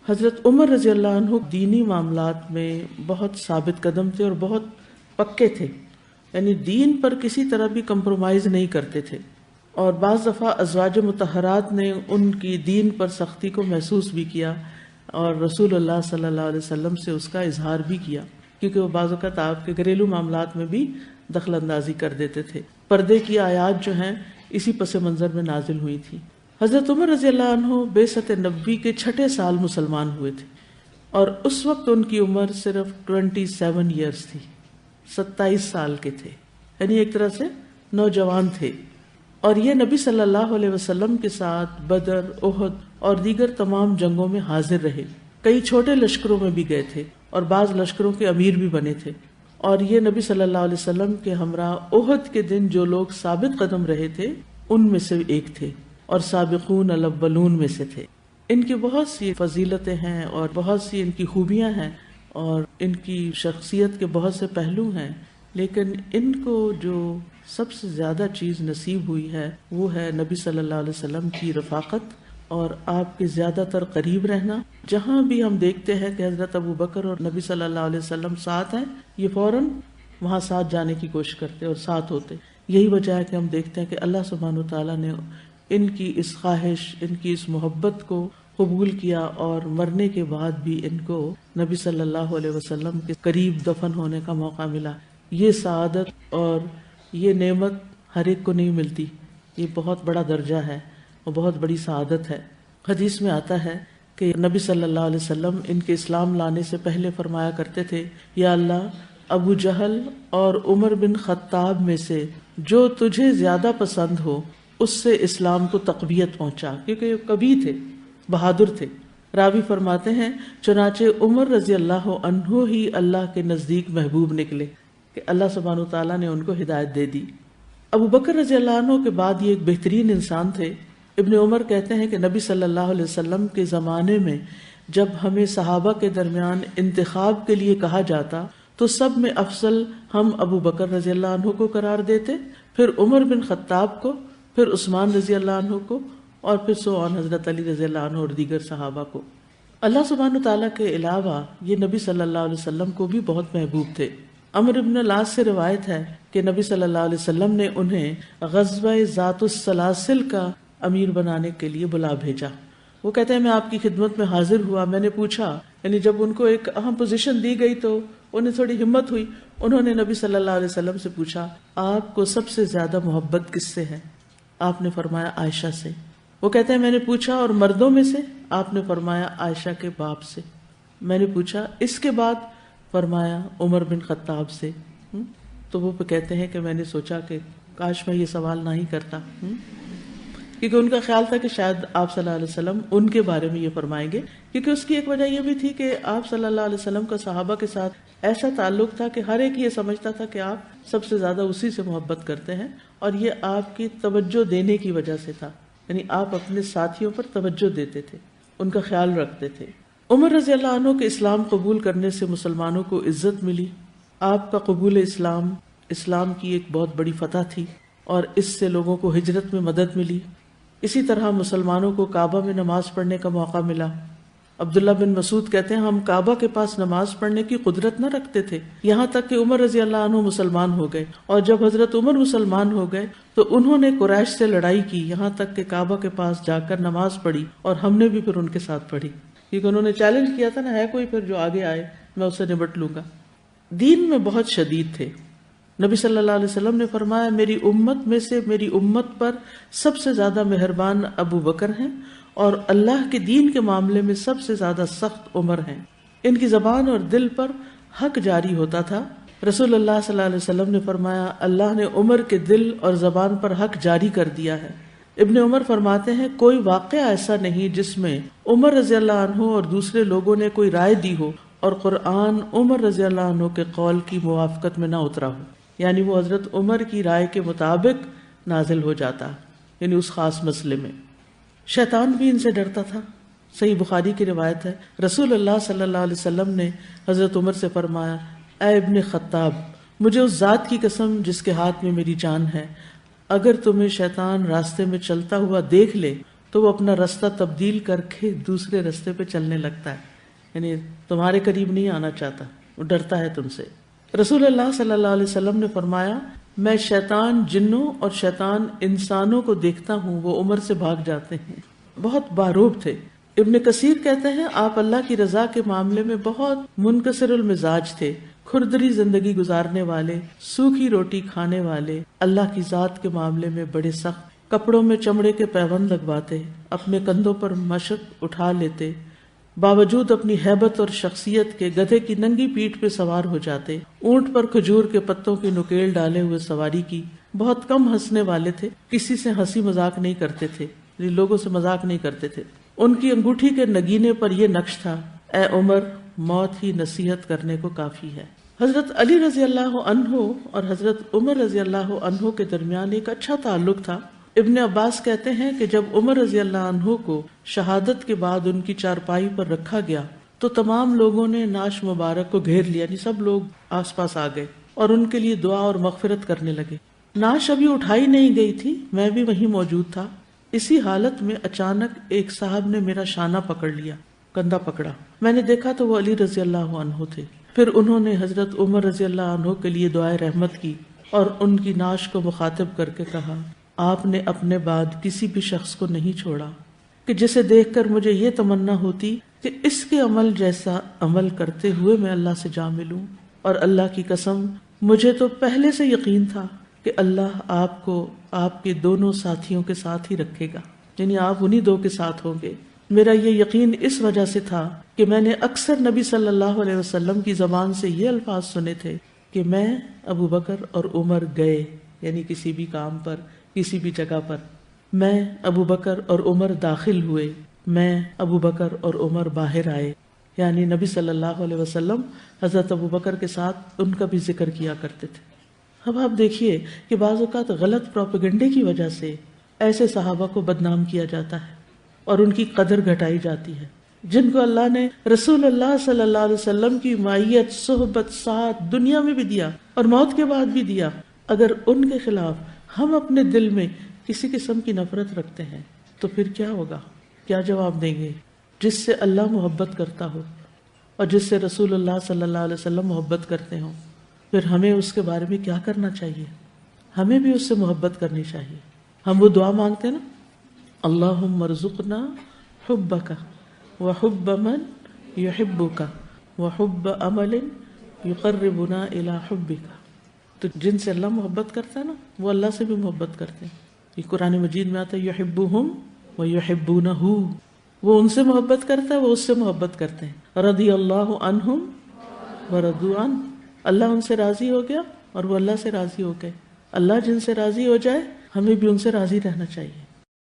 حضرت عمر رضی اللہ عنہ دینی معاملات میں بہت ثابت قدم تھے اور بہت پکے تھے، یعنی دین پر کسی طرح بھی کمپرومائز نہیں کرتے تھے، اور بعض دفعہ ازواج مطہرات نے ان کی دین پر سختی کو محسوس بھی کیا اور رسول اللہ صلی اللہ علیہ وسلم سے اس کا اظہار بھی کیا، کیونکہ وہ بعض اوقات آپ کے گھریلو معاملات میں بھی دخل اندازی کر دیتے تھے۔ پردے کی آیات جو ہیں اسی پس منظر میں نازل ہوئی تھی۔ حضرت عمر رضی اللہ عنہ بعثت نبوی کے 6 سال مسلمان ہوئے تھے، اور اس وقت ان کی عمر صرف 27 ایئرز تھی، 27 سال کے تھے، یعنی ایک طرح سے نوجوان تھے، اور یہ نبی صلی اللہ علیہ وسلم کے ساتھ بدر، احد اور دیگر تمام جنگوں میں حاضر رہے، کئی چھوٹے لشکروں میں بھی گئے تھے اور بعض لشکروں کے امیر بھی بنے تھے، اور یہ نبی صلی اللہ علیہ وسلم کے ہمراہ احد کے دن جو لوگ ثابت قدم رہے تھے ان میں سے ایک تھے اور سابقون الاولون میں سے تھے۔ ان کی بہت سی فضیلتیں ہیں اور بہت سی ان کی خوبیاں ہیں اور ان کی شخصیت کے بہت سے پہلو ہیں، لیکن ان کو جو سب سے زیادہ چیز نصیب ہوئی ہے وہ ہے نبی صلی اللہ علیہ وسلم کی رفاقت اور آپ کے زیادہ تر قریب رہنا۔ جہاں بھی ہم دیکھتے ہیں کہ حضرت ابو بکر اور نبی صلی اللہ علیہ وسلم ساتھ ہیں، یہ فوراً وہاں ساتھ جانے کی کوشش کرتے اور ساتھ ہوتے۔ یہی وجہ ہے کہ ہم دیکھتے ہیں کہ اللہ سبحانہ وتعالیٰ نے ان کی اس خواہش، ان کی اس محبت کو قبول کیا اور مرنے کے بعد بھی ان کو نبی صلی اللہ علیہ وسلم کے قریب دفن ہونے کا موقع ملا۔ یہ سعادت اور یہ نعمت ہر ایک کو نہیں ملتی، یہ بہت بڑا درجہ ہے اور بہت بڑی سعادت ہے۔ حدیث میں آتا ہے کہ نبی صلی اللہ علیہ وسلم ان کے اسلام لانے سے پہلے فرمایا کرتے تھے، یا اللہ ابو جہل اور عمر بن خطاب میں سے جو تجھے زیادہ پسند ہو اس سے اسلام کو تقویت پہنچا، کیونکہ یہ کبھی تھے، بہادر تھے۔ راوی فرماتے ہیں چنانچہ عمر رضی اللہ عنہ ہی اللہ کے نزدیک محبوب نکلے کہ اللہ سبحانہ وتعالیٰ نے ان کو ہدایت دے دی۔ ابو بکر رضی اللہ عنہ کے بعد یہ ایک بہترین انسان تھے۔ ابن عمر کہتے ہیں کہ نبی صلی اللہ علیہ وسلم کے زمانے میں جب ہمیں صحابہ کے درمیان انتخاب کے لیے کہا جاتا تو سب میں افضل ہم ابو بکر رضی اللہ عنہ کو قرار دیتے، پھر عمر بن خطاب کو، پھر عثمان رضی اللہ عنہ کو، اور پھر سوان حضرت علی رضی اللہ عنہ اور دیگر صحابہ کو۔ اللہ سبحانہ تعالیٰ کے علاوہ یہ نبی صلی اللہ علیہ وسلم کو بھی بہت محبوب تھے۔ عمرو بن العاص سے روایت ہے کہ نبی صلی اللہ علیہ وسلم نے انہیں غزوہ ذات السلاسل کا امیر بنانے کے لیے بلا بھیجا۔ وہ کہتے ہیں میں آپ کی خدمت میں حاضر ہوا، میں نے پوچھا، یعنی جب ان کو ایک اہم پوزیشن دی گئی تو انہیں تھوڑی ہمت ہوئی، انہوں نے نبی صلی اللہ علیہ وسلم سے پوچھا آپ کو سب سے زیادہ محبت کس سے ہے؟ آپ نے فرمایا عائشہ سے۔ وہ کہتے ہیں میں نے پوچھا اور مردوں میں سے؟ آپ نے فرمایا عائشہ کے باپ سے۔ میں نے پوچھا اس کے بعد؟ فرمایا عمر بن خطاب سے۔ تو وہ کہتے ہیں کہ میں نے سوچا کہ کاش میں یہ سوال نہ ہی کرتا، کیونکہ ان کا خیال تھا کہ شاید آپ صلی اللہ علیہ وسلم ان کے بارے میں یہ فرمائیں گے، کیونکہ اس کی ایک وجہ یہ بھی تھی کہ آپ صلی اللہ علیہ وسلم کا صحابہ کے ساتھ ایسا تعلق تھا کہ ہر ایک یہ سمجھتا تھا کہ آپ سب سے زیادہ اسی سے محبت کرتے ہیں، اور یہ آپ کی توجہ دینے کی وجہ سے تھا، یعنی آپ اپنے ساتھیوں پر توجہ دیتے تھے، ان کا خیال رکھتے تھے۔ عمر رضی اللہ عنہ کے اسلام قبول کرنے سے مسلمانوں کو عزت ملی۔ آپ کا قبول اسلام کی ایک بہت بڑی فتح تھی اور اس سے لوگوں کو ہجرت میں مدد ملی۔ اسی طرح مسلمانوں کو کعبہ میں نماز پڑھنے کا موقع ملا۔ عبداللہ بن مسعود کہتے ہیں ہم کعبہ کے پاس نماز پڑھنے کی قدرت نہ رکھتے تھے، یہاں تک کہ عمر رضی اللہ عنہ مسلمان ہو گئے، اور جب حضرت عمر مسلمان ہو گئے تو انہوں نے قریش سے لڑائی کی، یہاں تک کہ کعبہ کے پاس جا کر نماز پڑھی، اور ہم نے بھی پھر ان کے ساتھ پڑھی، کیونکہ انہوں نے چیلنج کیا تھا نا، ہے کوئی پھر جو آگے آئے میں اسے نبٹ لوں گا۔ دین میں بہت شدید تھے۔ نبی صلی اللہ علیہ وسلم نے فرمایا میری امت میں سے میری امت پر سب سے زیادہ مہربان ابو بکر ہیں، اور اللہ کے دین کے معاملے میں سب سے زیادہ سخت عمر ہیں۔ ان کی زبان اور دل پر حق جاری ہوتا تھا۔ رسول اللہ صلی اللہ علیہ وسلم نے فرمایا اللہ نے عمر کے دل اور زبان پر حق جاری کر دیا ہے۔ ابن عمر فرماتے ہیں کوئی واقعہ ایسا نہیں جس میں عمر رضی اللہ عنہ اور دوسرے لوگوں نے کوئی رائے دی ہو اور قرآن عمر رضی اللہ عنہ کے قول کی موافقت میں نہ اترا ہو، یعنی وہ حضرت عمر کی رائے کے مطابق نازل ہو جاتا، یعنی اس خاص مسئلے میں۔ شیطان بھی ان سے ڈرتا تھا۔ صحیح بخاری کی روایت ہے رسول اللہ صلی اللہ علیہ وسلم نے حضرت عمر سے فرمایا اے ابن خطاب، مجھے اس ذات کی قسم جس کے ہاتھ میں میری جان ہے، اگر تمہیں شیطان راستے میں چلتا ہوا دیکھ لے تو وہ اپنا راستہ تبدیل کر کے دوسرے راستے پہ چلنے لگتا ہے، یعنی تمہارے قریب نہیں آنا چاہتا، وہ ڈرتا ہے تم سے۔ رسول اللہ صلی اللہ علیہ وسلم نے فرمایا، میں شیطان جنوں اور شیطان انسانوں کو دیکھتا ہوں، وہ عمر سے بھاگ جاتے ہیں۔ بہت باروب تھے۔ ابن کثیر کہتے ہیں آپ اللہ کی رضا کے معاملے میں بہت منکسر المزاج تھے، کھردری زندگی گزارنے والے، سوکھی روٹی کھانے والے، اللہ کی ذات کے معاملے میں بڑے سخت، کپڑوں میں چمڑے کے پیوند لگواتے، اپنے کندھوں پر مشق اٹھا لیتے، باوجود اپنی ہیبت اور شخصیت کے گدھے کی ننگی پیٹھ پہ سوار ہو جاتے، اونٹ پر کھجور کے پتوں کی نکیل ڈالے ہوئے سواری کی، بہت کم ہنسنے والے تھے، کسی سے ہنسی مذاق نہیں کرتے تھے، لوگوں سے مذاق نہیں کرتے تھے۔ ان کی انگوٹھی کے نگینے پر یہ نقش تھا، اے عمر، موت ہی نصیحت کرنے کو کافی ہے۔ حضرت علی رضی اللہ عنہ اور حضرت عمر رضی اللہ عنہ کے درمیان ایک اچھا تعلق تھا۔ ابن عباس کہتے ہیں کہ جب عمر رضی اللہ عنہ کو شہادت کے بعد ان کی چارپائی پر رکھا گیا تو تمام لوگوں نے نعش مبارک کو گھیر لیا، یعنی سب لوگ آس پاس آ گئے اور ان کے لیے دعا اور مغفرت کرنے لگے۔ نعش ابھی اٹھائی نہیں گئی تھی، میں بھی وہیں موجود تھا۔ اسی حالت میں اچانک ایک صاحب نے میرا شانہ پکڑ لیا، کندھا پکڑا، میں نے دیکھا تو وہ علی رضی اللہ عنہ تھے۔ پھر انہوں نے حضرت عمر رضی اللہ عنہ کے لیے دعائے رحمت کی اور ان کی نعش کو مخاطب کر کے کہا، آپ نے اپنے بعد کسی بھی شخص کو نہیں چھوڑا کہ جسے دیکھ کر مجھے یہ تمنا ہوتی کہ اس کے عمل جیسا عمل کرتے ہوئے میں اللہ سے جا ملوں، اور اللہ کی قسم مجھے تو پہلے سے یقین تھا کہ اللہ آپ کو آپ کے دونوں ساتھیوں کے ساتھ ہی رکھے گا، یعنی آپ انہی دو کے ساتھ ہوں گے۔ میرا یہ یقین اس وجہ سے تھا کہ میں نے اکثر نبی صلی اللہ علیہ وسلم کی زبان سے یہ الفاظ سنے تھے کہ میں، ابو بکر اور عمر گئے، یعنی کسی بھی کام پر، کسی بھی جگہ پر، میں، ابو بکر اور عمر داخل ہوئے، میں، ابو بکر اور عمر باہر آئے، یعنی نبی صلی اللہ علیہ وسلم حضرت ابو بکر کے ساتھ ان کا بھی ذکر کیا کرتے تھے۔ اب آپ دیکھیے کہ بعض اوقات غلط پروپیگنڈے کی وجہ سے ایسے صحابہ کو بدنام کیا جاتا ہے اور ان کی قدر گھٹائی جاتی ہے، جن کو اللہ نے رسول اللہ صلی اللہ علیہ وسلم کی معیت، صحبت، ساتھ دنیا میں بھی دیا اور موت کے بعد بھی دیا۔ اگر ان کے خلاف ہم اپنے دل میں کسی قسم کی نفرت رکھتے ہیں تو پھر کیا ہوگا؟ کیا جواب دیں گے؟ جس سے اللہ محبت کرتا ہو اور جس سے رسول اللہ صلی اللہ علیہ وسلم محبت کرتے ہوں، پھر ہمیں اس کے بارے میں کیا کرنا چاہیے؟ ہمیں بھی اس سے محبت کرنی چاہیے۔ ہم وہ دعا مانگتے ہیں نا، اللہم ارزقنا حبک وحب من یحبک وحب عمل یقربنا الی حبک۔ تو جن سے اللہ محبت کرتا ہے نا، وہ اللہ سے بھی محبت کرتے ہیں۔ یہ قرآن مجید میں آتا ہے یحبہم ویحبونہ، وہ ان سے محبت کرتا ہے، وہ اس سے محبت کرتے ہیں۔ رضی اللہ عنہم ورضوا عنہ، اللہ ان سے راضی ہو گیا اور وہ اللہ سے راضی ہو گئے۔ اللہ جن سے راضی ہو جائے، ہمیں بھی ان سے راضی رہنا چاہیے۔